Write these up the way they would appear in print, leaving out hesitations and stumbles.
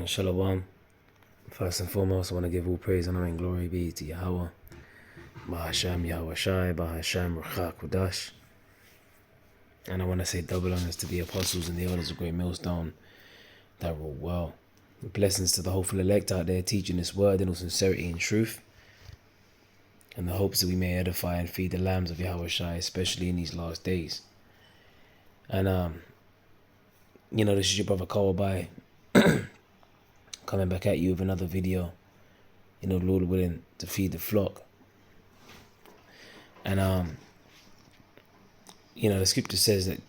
Shalom. First and foremost, I want to give all praise and honor and glory be to Yahweh, Bahasham Yahweh Shai, Bahasham Ruchak Kudash. And I want to say double honors to the apostles and the elders of Great Millstone that rule well. Blessings to the hopeful elect out there teaching this word in all sincerity and truth. And the hopes that we may edify and feed the lambs of Yahweh Shai, especially in these last days. And, this is your brother Kawabai coming back at you with another video, Lord willing, to feed the flock. And, the scripture says that,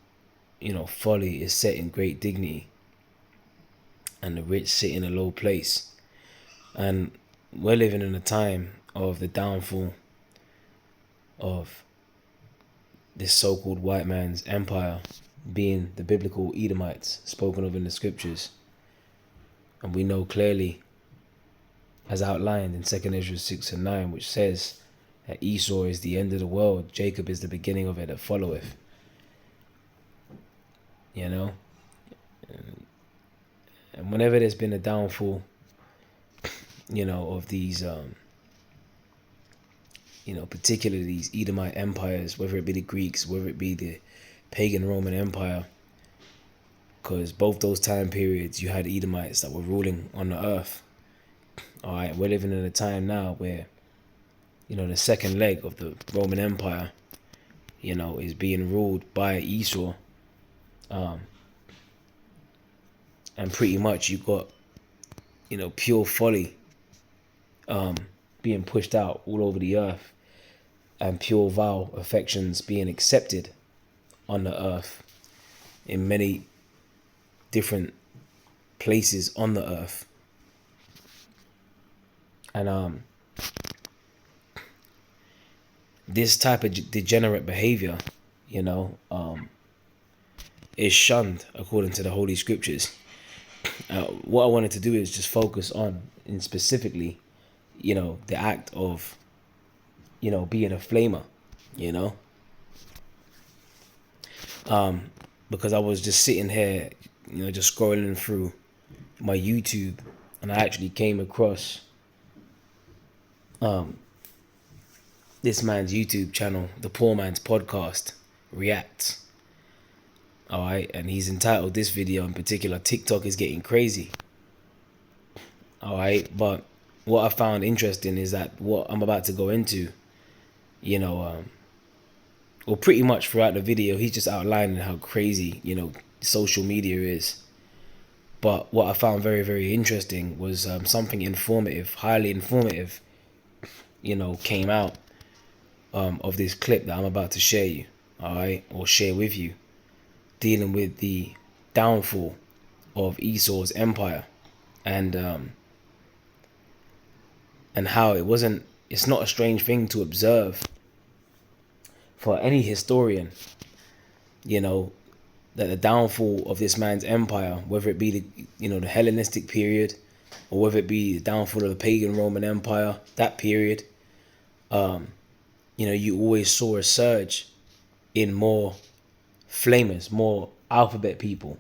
folly is set in great dignity and the rich sit in a low place. And we're living in a time of the downfall of this so-called white man's empire, being the biblical Edomites spoken of in the scriptures. And we know clearly, as outlined in 2 Ezra 6 and 9, which says that Esau is the end of the world, Jacob is the beginning of it that followeth. And whenever there's been a downfall, of these, particularly these Edomite empires, whether it be the Greeks, whether it be the pagan Roman Empire, because both those time periods you had Edomites that were ruling on the earth. All right, we're living in a time now where, the second leg of the Roman Empire, is being ruled by Esau. And pretty much you got, pure folly being pushed out all over the earth, and pure vile affections being accepted on the earth in many different places on the earth. And this type of degenerate behavior, is shunned according to the Holy Scriptures. What I wanted to do is just focus on, in specifically, the act of, being a flamer, because I was just sitting here, just scrolling through my YouTube, and I actually came across this man's YouTube channel, The Poor Man's Podcast Reacts. All right, and he's entitled this video in particular, TikTok is Getting Crazy. All right, but what I found interesting is that what I'm about to go into, pretty much throughout the video, he's just outlining how crazy, social media is. But what I found very, very interesting was something informative, highly informative, came out of this clip that I'm about to share you, all right, or share with you, dealing with the downfall of Esau's empire, and how it's not a strange thing to observe for any historian, that the downfall of this man's empire, whether it be the Hellenistic period, or whether it be the downfall of the pagan Roman Empire, that period, you always saw a surge in more flamers, more alphabet people,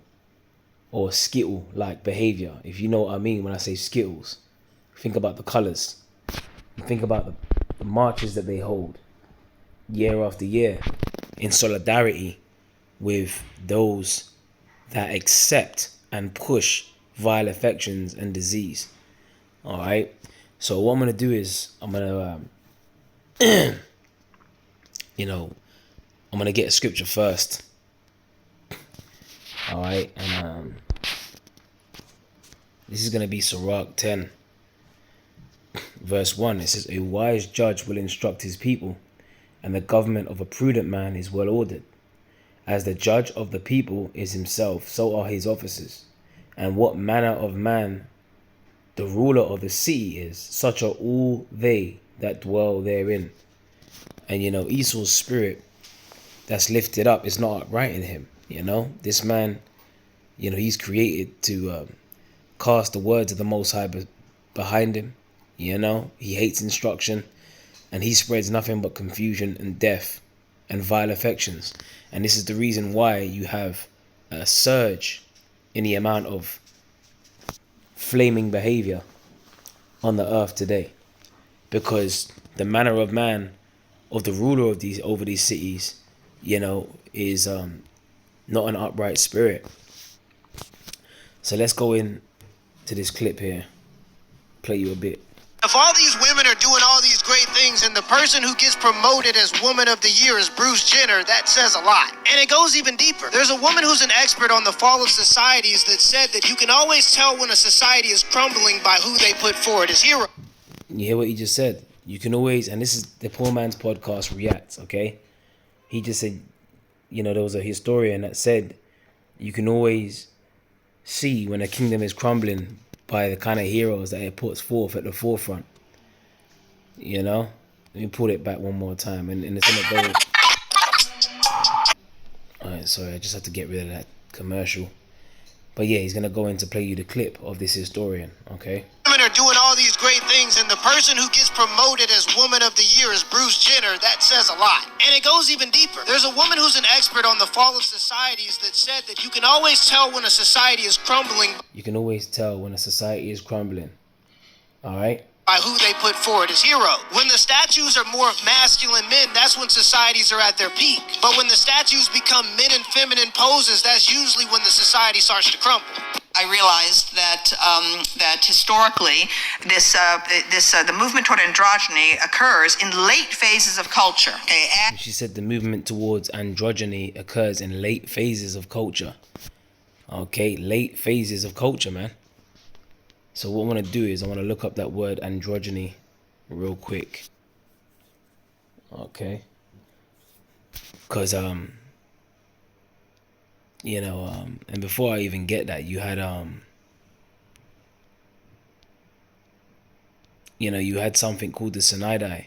or Skittle-like behavior. If you know what I mean when I say Skittles, think about the colors. Think about the marches that they hold year after year in solidarity with those that accept and push vile affections and disease. All right. So what I'm going to do is I'm going to, I'm going to get a scripture first. All right. And this is going to be Sirach 10, verse 1. It says, "A wise judge will instruct his people, and the government of a prudent man is well ordered. As the judge of the people is himself, so are his officers. And what manner of man the ruler of the city is, such are all they that dwell therein." And Esau's spirit that's lifted up is not upright in him. This man, he's created to cast the words of the Most High behind him. He hates instruction, and he spreads nothing but confusion and death and vile affections. And this is the reason why you have a surge in the amount of flaming behavior on the earth today, because the manner of man, of the ruler of these over these cities, is not an upright spirit. So let's go in to this clip here, play you a bit. If all these women are doing all these great things and the person who gets promoted as Woman of the Year is Bruce Jenner, that says a lot. And it goes even deeper. There's a woman who's an expert on the fall of societies that said that you can always tell when a society is crumbling by who they put forward as hero. You hear what he just said? You can always, and this is the Poor Man's Podcast Reacts, okay? He just said, there was a historian that said you can always see when a kingdom is crumbling by the kind of heroes that it puts forth at the forefront. Let me pull it back one more time, and it's gonna go. Alright, sorry, I just have to get rid of that commercial. But yeah, he's gonna go in to play you the clip of this historian, okay? Women are doing all these great things and the person who gets promoted as Woman of the Year is Bruce Jenner, that says a lot. And it goes even deeper. There's a woman who's an expert on the fall of societies that said that you can always tell when a society is crumbling. You can always tell when a society is crumbling. Alright? By who they put forward as hero. When the statues are more of masculine men, that's when societies are at their peak. But when the statues become men in feminine poses, that's usually when the society starts to crumble. I realized that historically, the movement toward androgyny occurs in late phases of culture. Okay? She said the movement towards androgyny occurs in late phases of culture. Okay, late phases of culture, man. So what I want to do is I want to look up that word androgyny real quick. Okay. Because, and before I even get that, you had, you had something called the Sinai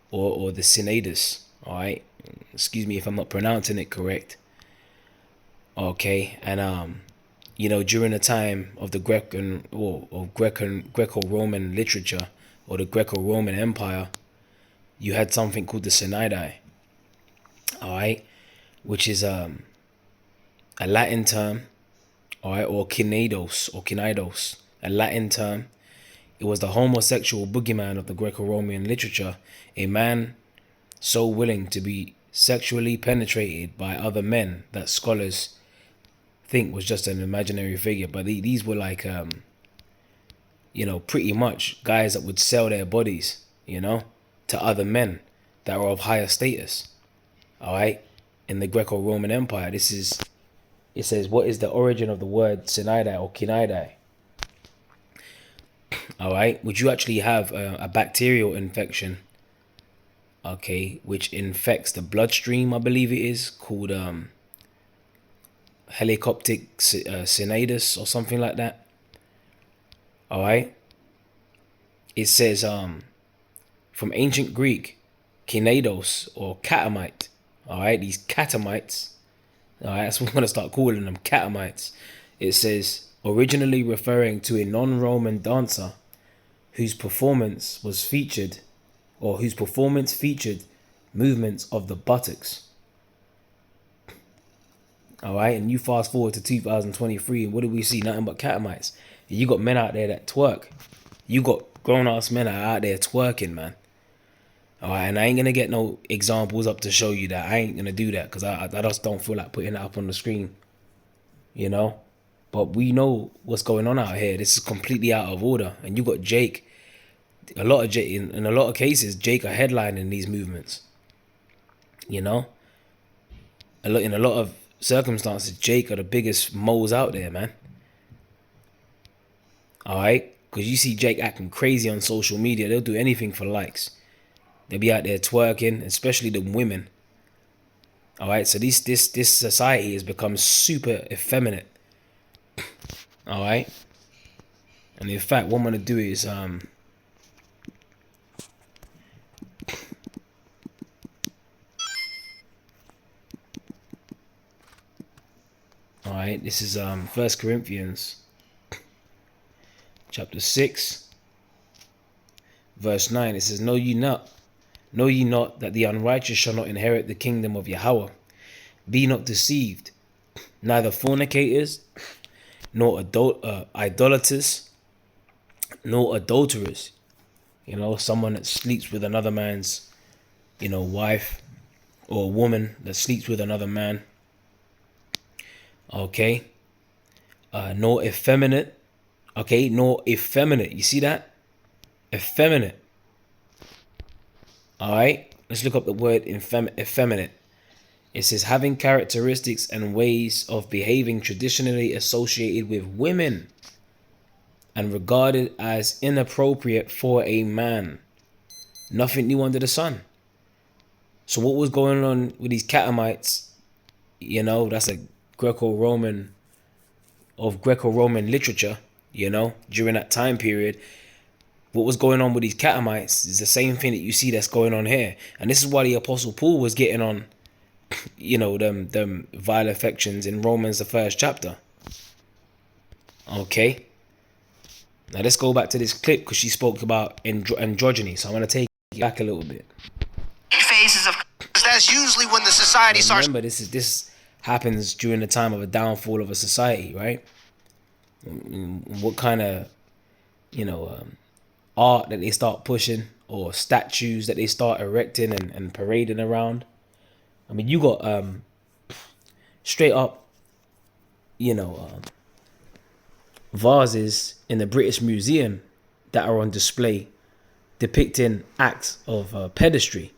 or the Sinaitus. All right. Excuse me if I'm not pronouncing it correct. Okay. And, during the time of the Greco-Roman literature or the Greco-Roman Empire, you had something called the Sinai, all right, which is a Latin term, all right, or kinidos, a Latin term. It was the homosexual boogeyman of the Greco-Roman literature, a man so willing to be sexually penetrated by other men that scholars think was just an imaginary figure. But these were like pretty much guys that would sell their bodies to other men that were of higher status, all right, in the Greco-Roman Empire. It says, what is the origin of the word Sinai or Kinaidai? All right, would you actually have a bacterial infection, okay, which infects the bloodstream, I believe it is, called helicoptic Sinaitus or something like that. All right. It says from ancient Greek, kinados or catamite. All right, these catamites. All right, that's what I'm gonna start calling them, catamites. It says originally referring to a non-Roman dancer whose performance featured movements of the buttocks. All right, and you fast forward to 2023, and what do we see? Nothing but catamites. You got men out there that twerk. You got grown-ass men out there twerking, man. All right, and I ain't going to get no examples up to show you that. I ain't going to do that because I just don't feel like putting it up on the screen, But we know what's going on out here. This is completely out of order. And you got Jake. In a lot of cases, Jake are headlining these movements, In a lot of circumstances, Jake are the biggest moles out there, man. All right, because you see Jake acting crazy on social media. They'll do anything for likes. They'll be out there twerking, especially the women. All right, so this society has become super effeminate. All right, and in fact, what I'm gonna do is all right, this is 1 Corinthians chapter 6 verse 9. It says, Know ye not that the unrighteous shall not inherit the kingdom of Yahweh? Be not deceived, neither fornicators, nor idolaters, nor adulterers. Someone that sleeps with another man's, wife, or a woman that sleeps with another man. Okay. Nor effeminate. Okay, nor effeminate. You see that? Effeminate. Alright, let's look up the word effeminate. It says having characteristics and ways of behaving traditionally associated with women and regarded as inappropriate for a man. Nothing new under the sun. So what was going on with these Catamites? That's a Greco-Roman literature, during that time period. What was going on with these Catamites is the same thing that you see that's going on here. And this is why the Apostle Paul was getting on, them vile affections in Romans, the 1st chapter. Okay. Now let's go back to this clip because she spoke about androgyny. So I'm going to take it back a little bit. Phases of... That's usually when the society starts. Remember, this happens during the time of a downfall of a society, right? What kind of, art that they start pushing, or statues that they start erecting and parading around. I mean, you got straight up, vases in the British Museum that are on display depicting acts of pedestry.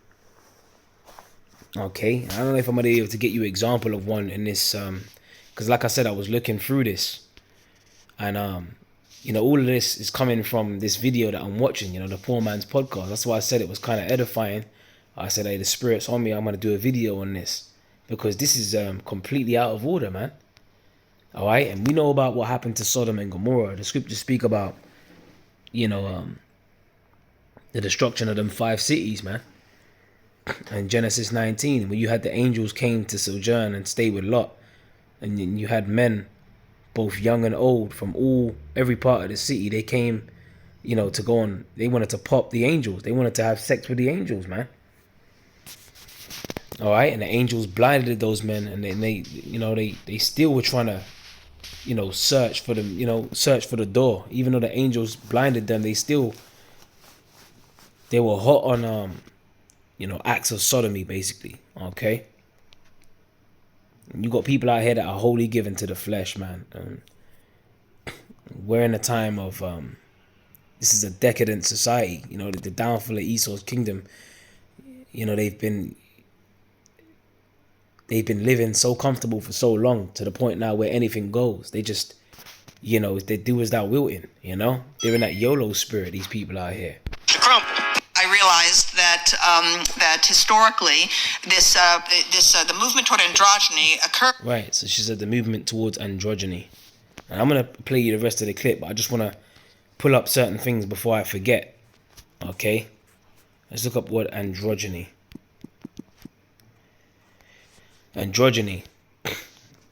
Okay, I don't know if I'm gonna be able to get you an example of one in this, because like I said, I was looking through this, and all of this is coming from this video that I'm watching, the Poor Man's Podcast. That's why I said it was kind of edifying. I said, hey, the Spirit's on me. I'm going to do a video on this because this is completely out of order, man. All right. And we know about what happened to Sodom and Gomorrah. The scriptures speak about, the destruction of them 5 cities, man. And Genesis 19, when you had the angels came to sojourn and stay with Lot. And you had men, both young and old, from every part of the city. They came, to go on. They wanted to pop the angels. They wanted to have sex with the angels, man. All right, and the angels blinded those men, and then they still were trying to, search for them, search for the door. Even though the angels blinded them, they were hot on acts of sodomy, basically. Okay. You got people out here that are wholly given to the flesh, man. We're in a time of this is a decadent society. The downfall of Esau's kingdom. They've been living so comfortable for so long to the point now where anything goes. They just, they do as thou wilting. They're in that YOLO spirit. These people out here. To crumble. I realized that historically the movement toward androgyny occurred. Right. So she said the movement towards androgyny. And I'm gonna play you the rest of the clip, but I just wanna pull up certain things before I forget. Okay. Let's look up what androgyny. Androgyny.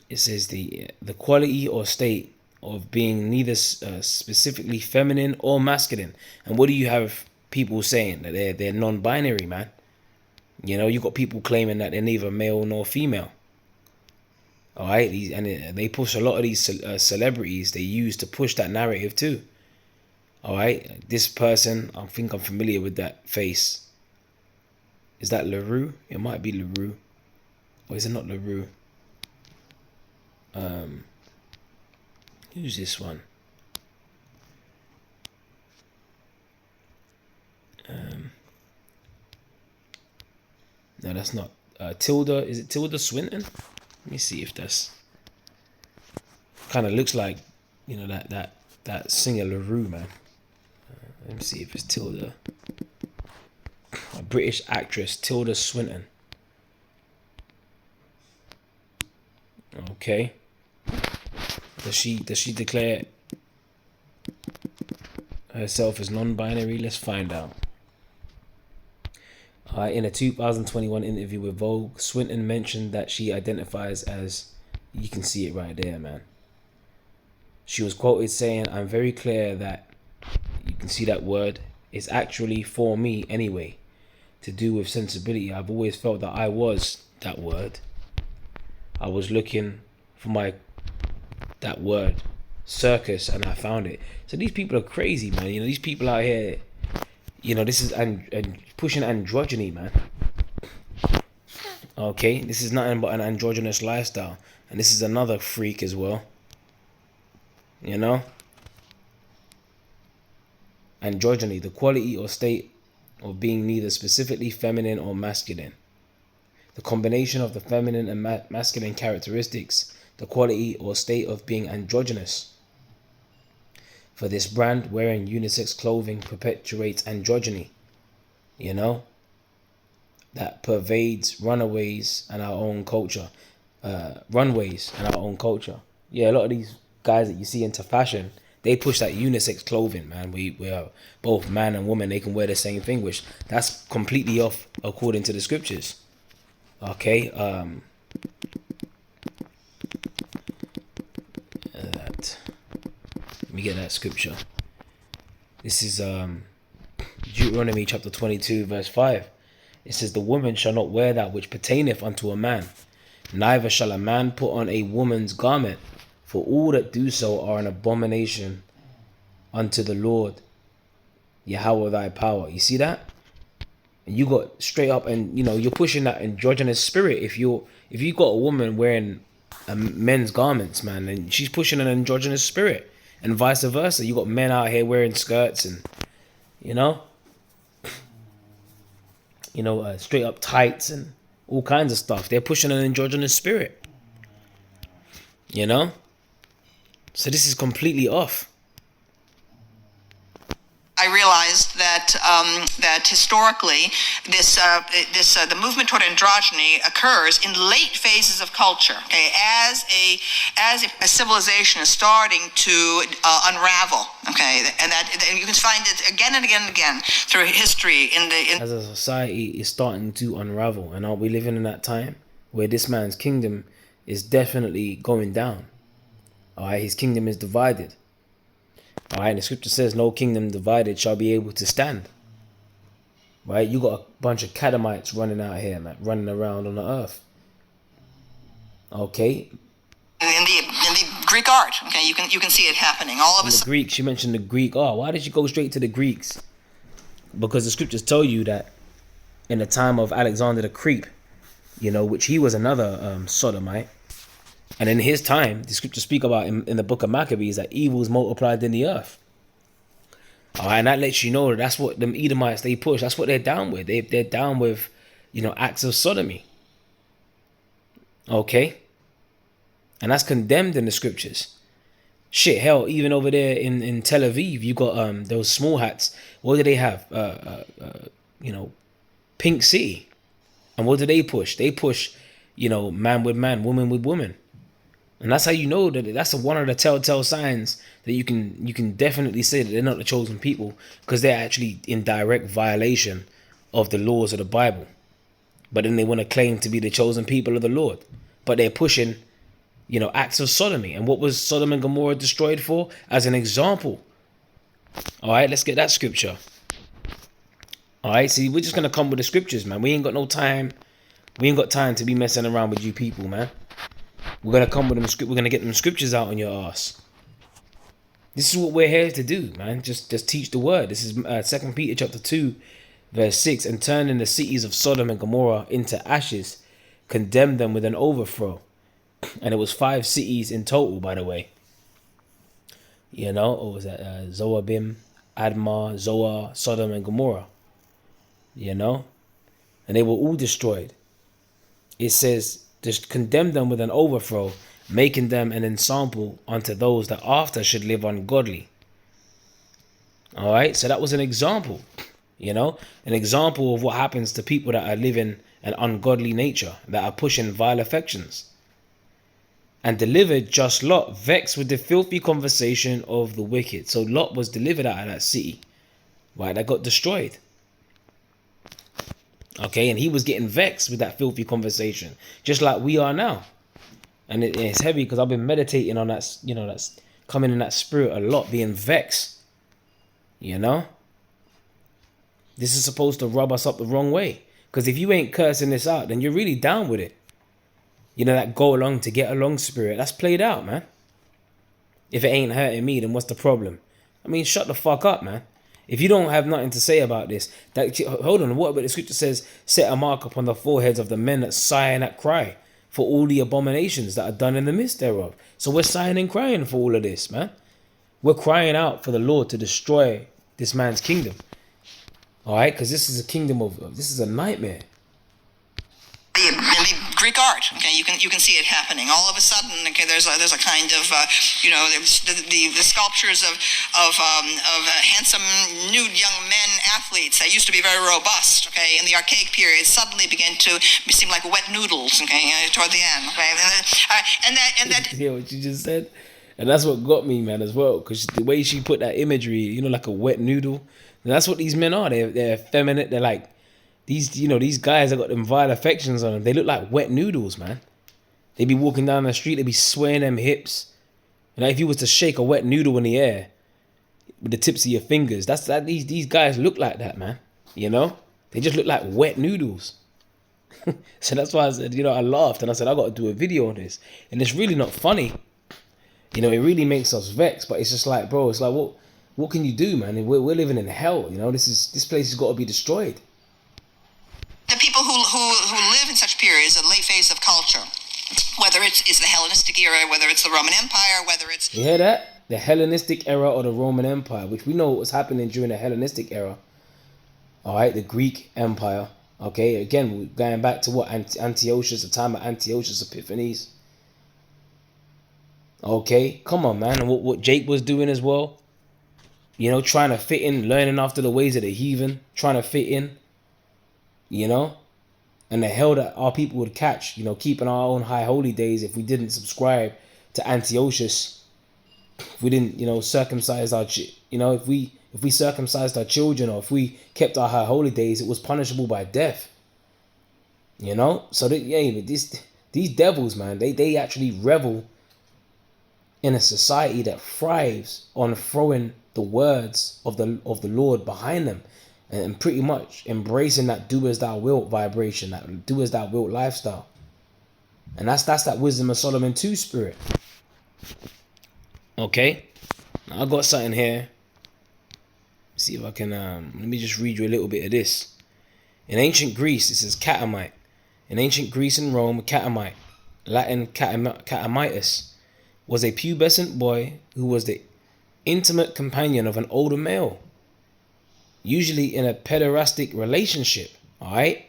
It says the quality or state of being neither specifically feminine or masculine. And what do you have people saying? That they're non-binary, man. You got people claiming that they're neither male nor female. All right, and they push a lot of these celebrities. They use to push that narrative too. All right, this person, I think I'm familiar with that face. Is that LaRue? It might be LaRue. Or is it not LaRue? Who's this one? No, that's not. Tilda, is it Tilda Swinton? Let me see if that's. Kind of looks like, that singer LaRue, man. Let me see if it's Tilda. A British actress, Tilda Swinton. Okay. Does she declare herself as non-binary? Let's find out. In a 2021 interview with Vogue, Swinton mentioned that she identifies as, you can see it right there, man. She was quoted saying, "I'm very clear that," you can see that word, "is actually for me anyway, to do with sensibility. I've always felt that I was that word. I was looking for that word circus and I found it. So these people are crazy, man. You know, these people out here, you know, this is and pushing androgyny, man. Okay, this is nothing but an androgynous lifestyle, and this is another freak as well. You know, androgyny, the quality or state of being neither specifically feminine or masculine. The combination of the feminine and masculine characteristics, the quality or state of being androgynous. For this brand, wearing unisex clothing perpetuates androgyny, you know, that pervades runways and our own culture. Yeah, a lot of these guys that you see into fashion, they push that unisex clothing, man. We are both man and woman, they can wear the same thing, which that's completely off according to the scriptures. Okay, let me get that scripture. This is Deuteronomy chapter 22 verse 5. It says, the woman shall not wear that which pertaineth unto a man, neither shall a man put on a woman's garment, for all that do so are an abomination unto the Lord Yahweh thy power. You see that? And you got straight up, and you know, you're pushing that androgynous spirit. If you got a woman wearing men's garments, man, and she's pushing an androgynous spirit, and vice versa. You got men out here wearing skirts and, you know, straight up tights and all kinds of stuff. They're pushing an androgynous spirit, you know. So this is completely off. I realized that that historically, the movement toward androgyny occurs in late phases of culture. Okay, as a civilization is starting to unravel. Okay, and you can find it again and again and again through history as a society is starting to unravel. And are we living in that time where this man's kingdom is definitely going down? All right, his kingdom is divided. All right, and the scripture says, no kingdom divided shall be able to stand. Right, you got a bunch of Cadamites running out here, man, running around on the earth. Okay. In the Greek art, okay, you can see it happening. All of the Greek, she mentioned the Greek. Oh, why did you go straight to the Greeks? Because the scriptures tell you that in the time of Alexander the Creep, you know, which he was another sodomite. And in his time, the scriptures speak about in the book of Maccabees that evil is multiplied in the earth. All right, and that lets you know that that's what them Edomites, they push. That's what they're down with. They're down with, you know, acts of sodomy. Okay? And that's condemned in the scriptures. Shit, hell, even over there in Tel Aviv, you got those small hats. What do they have? You know, Pink City. And what do they push? They push, you know, man with man, woman with woman. And that's how you know that that's one of the telltale signs that you can definitely say that they're not the chosen people, because they're actually in direct violation of the laws of the Bible. But then they want to claim to be the chosen people of the Lord. But they're pushing, you know, acts of sodomy. And what was Sodom and Gomorrah destroyed for? As an example. All right, let's get that scripture. All right, see, we're just going to come with the scriptures, man. We ain't got no time. We ain't got time to be messing around with you people, man. We're going to come with them. We're going to get them scriptures out on your ass. This is what we're here to do, man. Just teach the word. This is 2 Peter chapter 2, verse 6. And turning the cities of Sodom and Gomorrah into ashes, condemned them with an overthrow. And it was 5 cities in total, by the way. You know, what was that? Zoabim, Admah, Zoar, Sodom and Gomorrah. You know? And they were all destroyed. It says, just condemn them with an overthrow, making them an ensample unto those that after should live ungodly. All right, so that was an example, you know, an example of what happens to people that are living an ungodly nature, that are pushing vile affections. And delivered just Lot, vexed with the filthy conversation of the wicked. So Lot was delivered out of that city, right, that got destroyed. Okay, and he was getting vexed with that filthy conversation, just like we are now. And it's heavy because I've been meditating on that, you know, that's coming in that spirit a lot, being vexed. You know? This is supposed to rub us up the wrong way. Because if you ain't cursing this out, then you're really down with it. You know, that go along to get along spirit, that's played out, man. If it ain't hurting me, then what's the problem? I mean, shut the fuck up, man. If you don't have nothing to say about this, hold on, what about the scripture says, set a mark upon the foreheads of the men that sigh and that cry for all the abominations that are done in the midst thereof. So we're sighing and crying for all of this, man. We're crying out for the Lord to destroy this man's kingdom. All right, because this is a kingdom this is a nightmare. The Greek art, okay, you can see it happening. All of a sudden, okay, there's a kind of the sculptures of handsome nude young men athletes that used to be very robust, okay, in the archaic period suddenly began to seem like wet noodles, okay, toward the end, okay, and that yeah, what you just said, and that's what got me, man, as well, because the way she put that imagery, you know, like a wet noodle, and that's what these men are. They're effeminate. They're like. These guys that got them vile affections on them, they look like wet noodles, man. They be walking down the street, they be swaying them hips. You know, if you was to shake a wet noodle in the air with the tips of your fingers, these guys look like that, man. You know? They just look like wet noodles. So that's why I said, I laughed and I said, I got to do a video on this. And it's really not funny. It really makes us vex, but it's just like, bro, it's like, what can you do, man? We're living in hell, this place has got to be destroyed. The people who live in such periods, a late phase of culture, whether it's the Hellenistic era, whether it's the Roman Empire, whether it's... You hear that? The Hellenistic era or the Roman Empire, which we know what was happening during the Hellenistic era. All right, the Greek Empire. Okay, again, we're going back to what? Antiochus, the time of Antiochus Epiphanes. Okay, come on, man. And what Jake was doing as well. Trying to fit in, learning after the ways of the heathen, trying to fit in. And the hell that our people would catch, keeping our own high holy days if we didn't subscribe to Antiochus, if we didn't, circumcise our, if we circumcised our children, or if we kept our high holy days, it was punishable by death. So these devils, man, they actually revel in a society that thrives on throwing the words of the Lord behind them. And pretty much embracing that do as thou wilt vibration, that do as thou wilt lifestyle. And that's that Wisdom of Solomon 2 spirit. Okay. Now I got something here. See if I can, let me just read you a little bit of this. In ancient Greece, this is catamite. In ancient Greece and Rome, catamite, Latin catamitus, was a pubescent boy who was the intimate companion of an older male. Usually in a pederastic relationship, all right?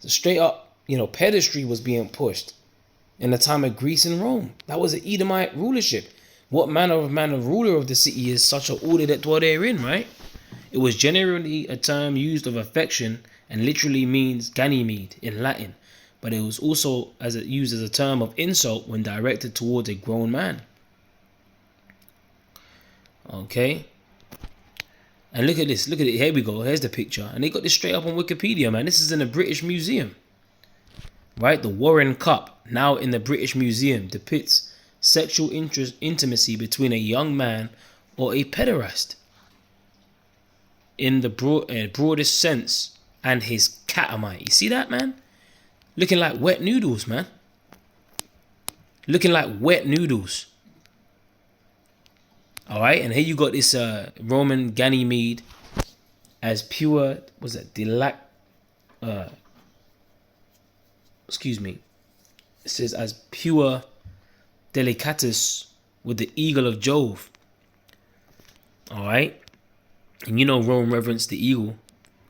So straight up, pedestry was being pushed in the time of Greece and Rome. That was an Edomite rulership. What manner of man of ruler of the city is such a order that dwell therein, right? It was generally a term used of affection and literally means Ganymede in Latin, but it was also used as a term of insult when directed towards a grown man. Okay. And look at this, here we go, here's the picture. And they got this straight up on Wikipedia, man. This is in the British Museum. Right, the Warren Cup, now in the British Museum, depicts sexual intimacy between a young man or a pederast. In the broadest sense, and his catamite. You see that, man? Looking like wet noodles, man. Looking like wet noodles. All right, and here you got this Roman Ganymede as pure, excuse me. It says as pure delicatus with the eagle of Jove. All right, and Rome reverenced the eagle,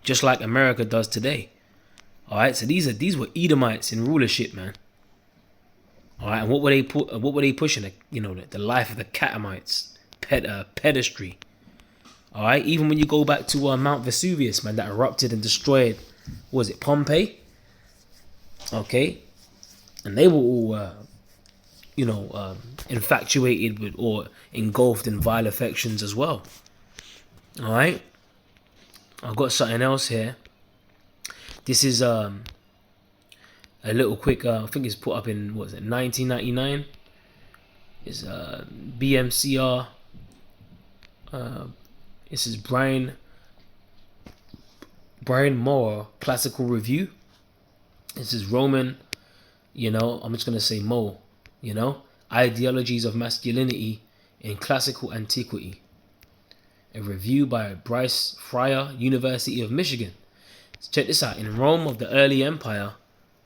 just like America does today. All right, so these were Edomites in rulership, man. All right, and what were they pushing? The life of the catamites. Pedestry. All right, even when you go back to Mount Vesuvius, man, that erupted and destroyed, what was it, Pompeii? Okay, and they were all, infatuated with or engulfed in vile affections as well. All right, I've got something else here. This is a little quick. I think it's put up in 1999. It's BMCR. This is Brian Moore Classical Review. This is Roman, I'm just gonna say Mo, ideologies of masculinity in classical antiquity. A review by Bryce Fryer, University of Michigan. So check this out. In Rome of the early empire,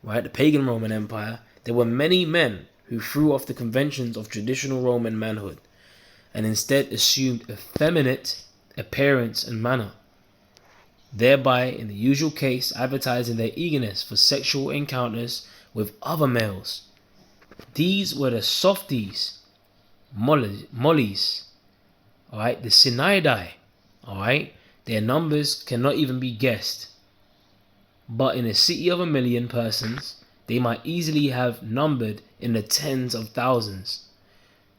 right, the pagan Roman Empire, there were many men who threw off the conventions of traditional Roman manhood and instead assumed effeminate appearance and manner, thereby, in the usual case, advertising their eagerness for sexual encounters with other males. These were the softies, mollies, alright, the Sinaidae, alright, their numbers cannot even be guessed. But in a city of 1 million persons, they might easily have numbered in the tens of thousands.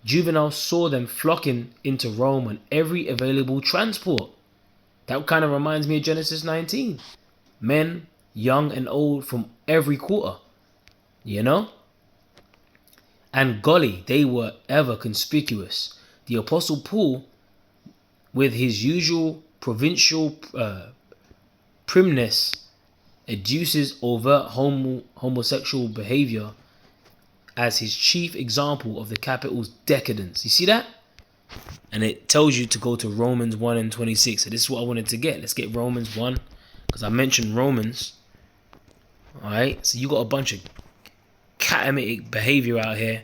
Juvenal saw them flocking into Rome on every available transport. That kind of reminds me of Genesis 19. Men, young and old, from every quarter. You know? And golly, they were ever conspicuous. The Apostle Paul, with his usual provincial primness, adduces overt homosexual behavior as his chief example of the capital's decadence. You see that? And it tells you to go to Romans 1 and 26. So this is what I wanted to get. Let's get Romans 1, because I mentioned Romans. Alright, so you got a bunch of catamitic behavior out here.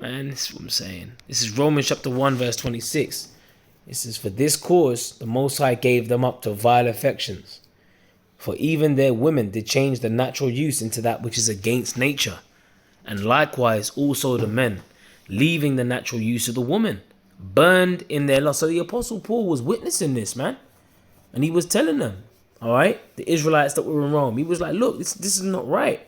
Man, this is what I'm saying. This is Romans chapter 1 verse 26. It says, for this cause the Most High gave them up to vile affections. For even their women did change the natural use into that which is against nature. And likewise also the men, leaving the natural use of the woman, burned in their lust. So the Apostle Paul was witnessing this, man. And he was telling them, all right, the Israelites that were in Rome, he was like, look, this is not right.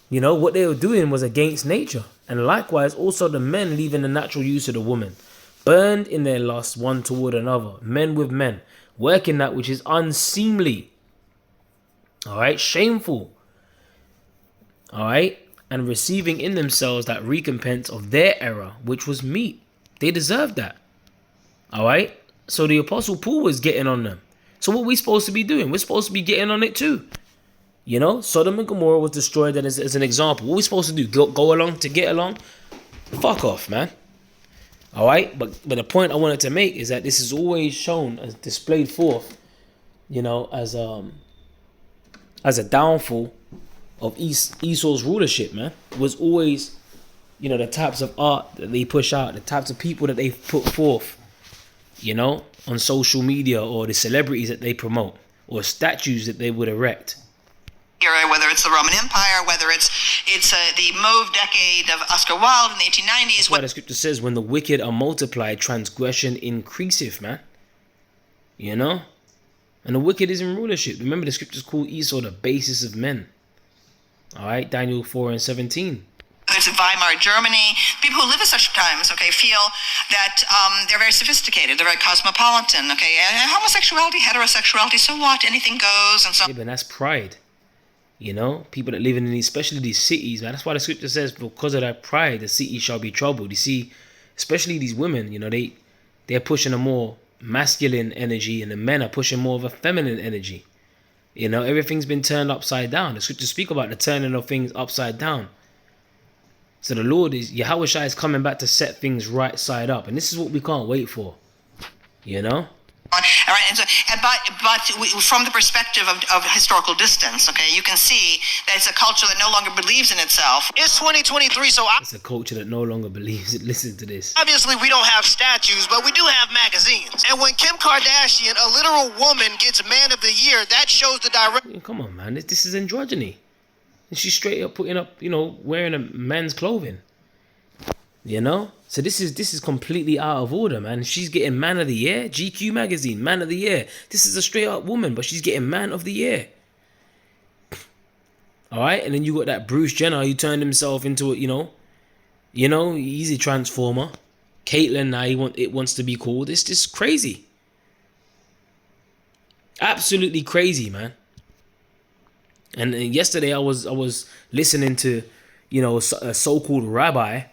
You know, what they were doing was against nature. And likewise also the men, leaving the natural use of the woman, burned in their lust one toward another, men with men, working that which is unseemly, all right, shameful, all right, and receiving in themselves that recompense of their error, which was meat. They deserved that, all right. So the Apostle Paul was getting on them. So what are we supposed to be doing? We're supposed to be getting on it too. You know, Sodom and Gomorrah was destroyed as an example. What are we supposed to do? Go along to get along? Fuck off, man. All right, but the point I wanted to make is that this is always shown as displayed forth, you know, as a downfall of Esau's rulership, man. It was always, you know, the types of art that they push out, the types of people that they put forth, you know, on social media, or the celebrities that they promote, or statues that they would erect. Whether it's the Roman Empire, whether it's the mauve decade of Oscar Wilde in the 1890s. That's why the scripture says, when the wicked are multiplied, transgression increaseth, man. You know? And the wicked is in rulership. Remember, the scriptures call Esau the basis of men. All right, Daniel 4 and 17. There's Weimar Germany. People who live at such times, okay, feel that they're very sophisticated, they're very cosmopolitan, okay. And homosexuality, heterosexuality, so what? Anything goes, and so. Yeah, but that's pride. You know, people that live in these, especially these cities, man. That's why the scripture says, because of that pride, the city shall be troubled. You see, especially these women, you know, they're pushing a more masculine energy, and the men are pushing more of a feminine energy. You know, everything's been turned upside down. The scriptures speak about the turning of things upside down. So the Lord is, Yahweh Shai is coming back to set things right side up. And this is what we can't wait for. You know? All right, and so, from the perspective of historical distance, okay, you can see that it's a culture that no longer believes in itself. It's 2023, so it's a culture that no longer believes it. Listen to this. Obviously, we don't have statues, but we do have magazines. And when Kim Kardashian, a literal woman, gets Man of the Year, that shows the direct. Come on, man. This is androgyny. And she's straight up putting up, you know, wearing a man's clothing. You know? So this is completely out of order, man. She's getting Man of the Year. GQ magazine, Man of the Year. This is a straight up woman, but she's getting Man of the Year. All right, and then you got that Bruce Jenner who turned himself into a, you know, he's a transformer. Caitlyn now it wants to be called. It's just crazy. Absolutely crazy, man. And yesterday I was listening to, you know, a so-called rabbi,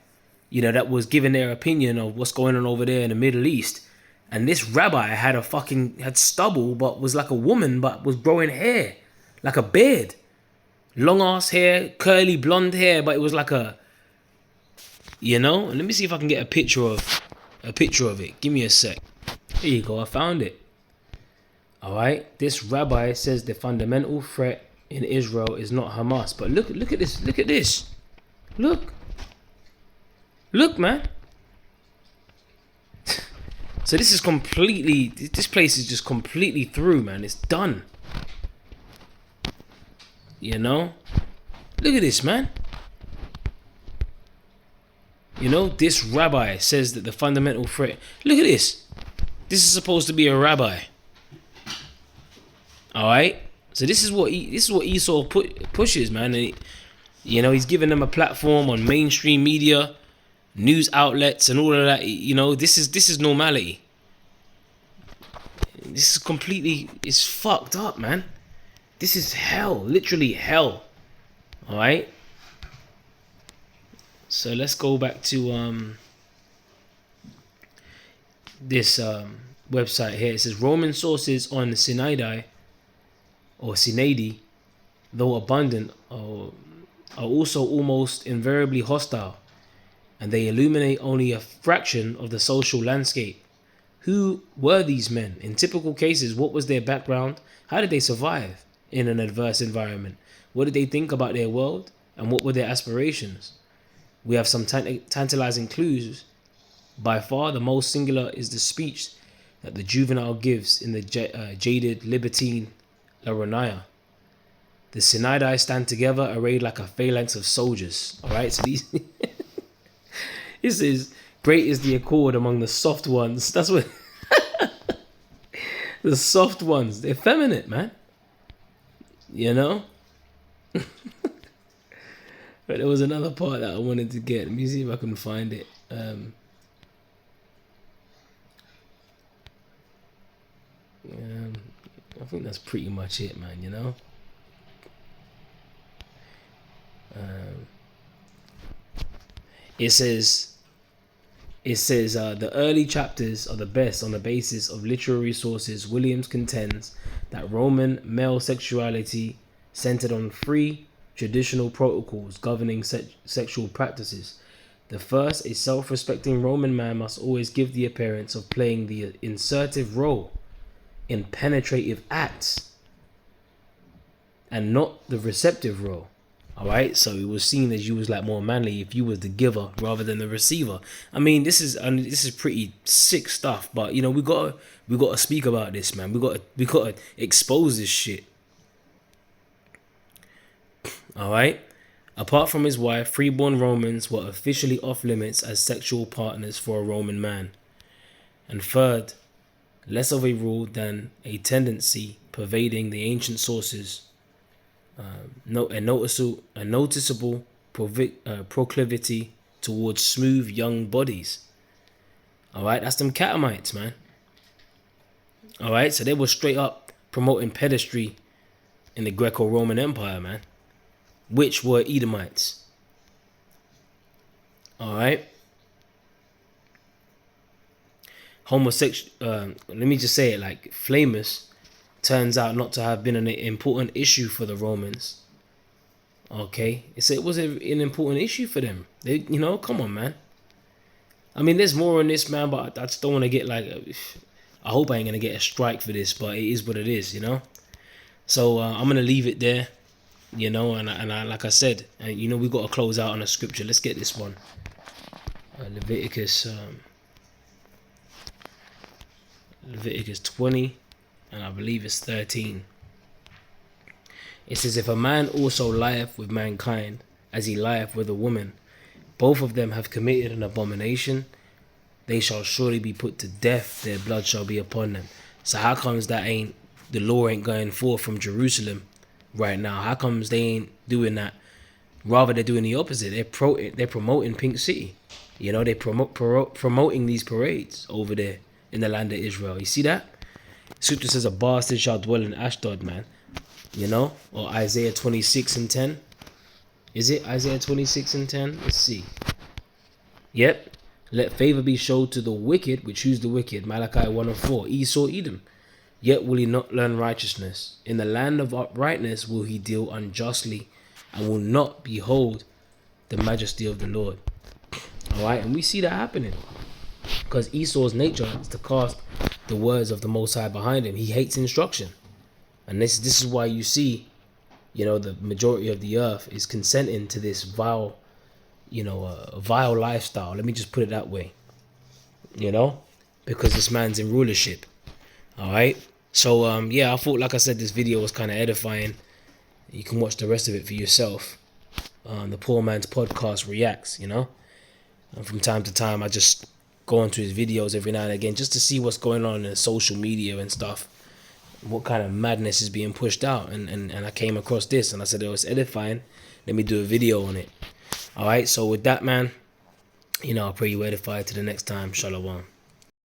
you know, that was giving their opinion of what's going on over there in the Middle East. And this rabbi had stubble, but was like a woman, but was growing hair, like a beard. Long ass hair, curly blonde hair, but it was like a You know, let me see if I can get a picture of it. Give me a sec. Here you go. I found it. All right. This rabbi says the fundamental threat in Israel is not Hamas, but look at this. Look at this. Look, man. So this is completely. This place is just completely through, man. It's done. You know. Look at this, man. You know, this rabbi says that the fundamental threat. Look at this. This is supposed to be a rabbi. All right. So this is what Esau pushes, man. And you know, he's giving them a platform on mainstream media, news outlets, and all of that. You know, this is normality. This is completely. It's fucked up, man. This is hell, literally hell. All right. So let's go back to this website here. It says Roman sources on Sinai or Sinadi, though abundant, are also almost invariably hostile, and they illuminate only a fraction of the social landscape. Who were these men? In typical cases, what was their background? How did they survive in an adverse environment? What did they think about their world? And what were their aspirations? We have some tantalizing clues. By far, the most singular is the speech that the juvenile gives in the jaded libertine Laronaya. The Sinai stand together, arrayed like a phalanx of soldiers. All right, so these. This is great is the accord among the soft ones. That's what. The soft ones, they're effeminate, man. You know. But there was another part that I wanted to get. Let me see if I can find it. I think that's pretty much it, man, you know? It says the early chapters are the best on the basis of literary sources. Williams contends that Roman male sexuality centered on three traditional protocols governing sexual practices. The first, a self-respecting Roman man must always give the appearance of playing the insertive role in penetrative acts and not the receptive role. All right, so it was seen as you was like more manly if you was the giver rather than the receiver. I mean, this is pretty sick stuff, but you know, we gotta speak about this, man. We gotta expose this shit. All right. Apart from his wife, freeborn Romans were officially off limits as sexual partners for a Roman man. And third, less of a rule than a tendency pervading the ancient sources. A noticeable proclivity towards smooth young bodies. All right, that's them Catamites, man. All right, so they were straight up promoting pedestry in the Greco-Roman Empire, man, which were Edomites. All right. Homosexual. Let me just say it like Flamus turns out not to have been an important issue for the Romans. Okay, so it was an important issue for them. They, you know, come on, man. I mean, there's more on this, man, but I just don't want to get like. I hope I ain't gonna get a strike for this, but it is what it is, you know. So I'm gonna leave it there, you know, and I like I said, you know, we got to close out on a scripture. Let's get this one. Leviticus 20, and I believe it's 13. It says, if a man also lieth with mankind, as he lieth with a woman, both of them have committed an abomination, they shall surely be put to death, their blood shall be upon them. So how comes the law ain't going forth from Jerusalem right now? How comes they ain't doing that? Rather, they're doing the opposite. They're promoting Pink City. You know, they're promoting these parades over there in the land of Israel. You see that? Scripture says a bastard shall dwell in Ashdod, man. You know? Or Isaiah 26:10. Is it Isaiah 26:10? Let's see. Yep. Let favor be showed to the wicked, which who's the wicked? Malachi 1:4. Esau, Edom. Yet will he not learn righteousness. In the land of uprightness will he deal unjustly, and will not behold the majesty of the Lord. All right, and we see that happening because Esau's nature is to cast the words of the Most High behind him. He hates instruction, and this is why you see, the majority of the earth is consenting to this vile, vile lifestyle. Let me just put it that way. Because this man's in rulership. All right. So I thought, like I said, this video was kind of edifying. You can watch the rest of it for yourself. The Poor Man's Podcast Reacts. And from time to time, I just go into his videos every now and again just to see what's going on in social media and stuff, what kind of madness is being pushed out. And I came across this and I said, it's edifying. Let me do a video on it. All right. So with that, man, I pray you edified. To the next time. Shalom.